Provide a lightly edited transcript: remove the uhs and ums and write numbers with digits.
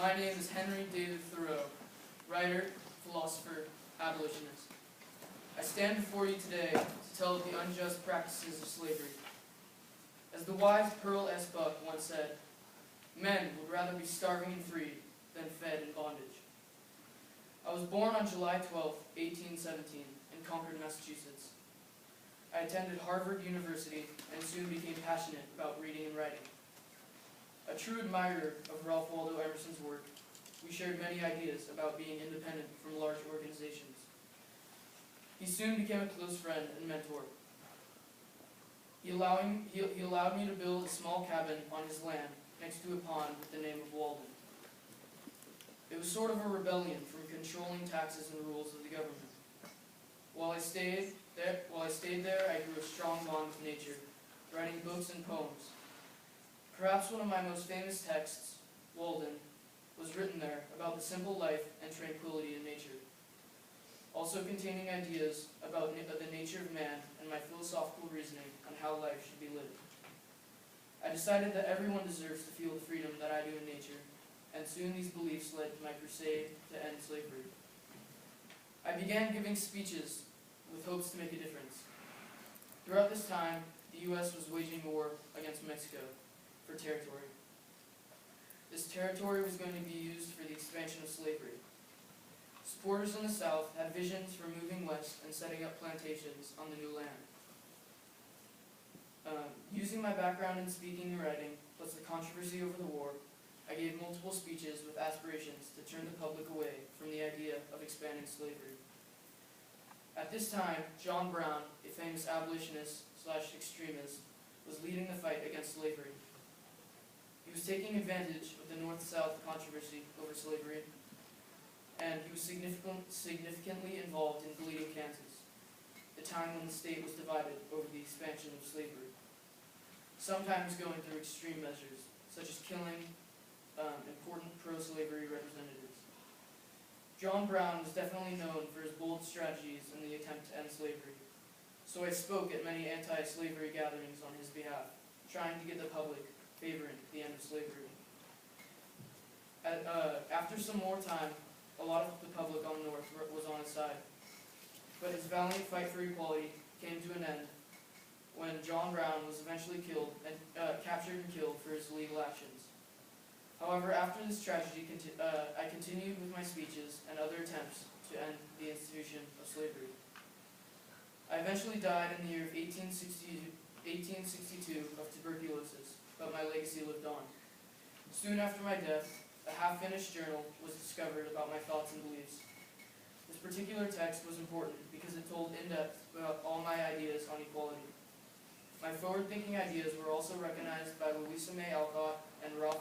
My name is Henry David Thoreau, writer, philosopher, abolitionist. I stand before you today to tell of the unjust practices of slavery. As the wise Pearl S. Buck once said, "Men would rather be starving and free than fed in bondage." I was born on July 12, 1817, in Concord, Massachusetts. I attended Harvard University and soon became passionate about reading and writing. A true admirer of Ralph Waldo Emerson's work, we shared many ideas about being independent from large organizations. He soon became a close friend and mentor. He allowed me to build a small cabin on his land next to a pond with the name of Walden. It was sort of a rebellion from controlling taxes and rules of the government. While I stayed there, I grew a strong bond with nature, writing books and poems. Perhaps one of my most famous texts, Walden, was written there about the simple life and tranquility in nature, also containing ideas about the nature of man and my philosophical reasoning on how life should be lived. I decided that everyone deserves to feel the freedom that I do in nature, and soon these beliefs led to my crusade to end slavery. I began giving speeches with hopes to make a difference. Throughout this time, the U.S. was waging war against Mexico for territory. This territory was going to be used for the expansion of slavery. Supporters in the South had visions for moving west and setting up plantations on the new land. Using my background in speaking and writing, plus the controversy over the war, I gave multiple speeches with aspirations to turn the public away from the idea of expanding slavery. At this time, John Brown, a famous abolitionist/extremist, was leading the fight against slavery. He was taking advantage of the North-South controversy over slavery, and he was significantly involved in Bleeding Kansas, the time when the state was divided over the expansion of slavery, sometimes going through extreme measures, such as killing important pro-slavery representatives. John Brown was definitely known for his bold strategies in the attempt to end slavery, so I spoke at many anti-slavery gatherings on his behalf, trying to get the public favoring the end of slavery. After some more time, a lot of the public on the North was on his side, but his valiant fight for equality came to an end when John Brown was eventually captured and killed for his legal actions. However, after this tragedy, I continued with my speeches and other attempts to end the institution of slavery. I eventually died in the year of 1862 of tuberculosis, but my legacy lived on. Soon after my death, a half-finished journal was discovered about my thoughts and beliefs. This particular text was important because it told in depth about all my ideas on equality. My forward-thinking ideas were also recognized by Louisa May Alcott and Ralph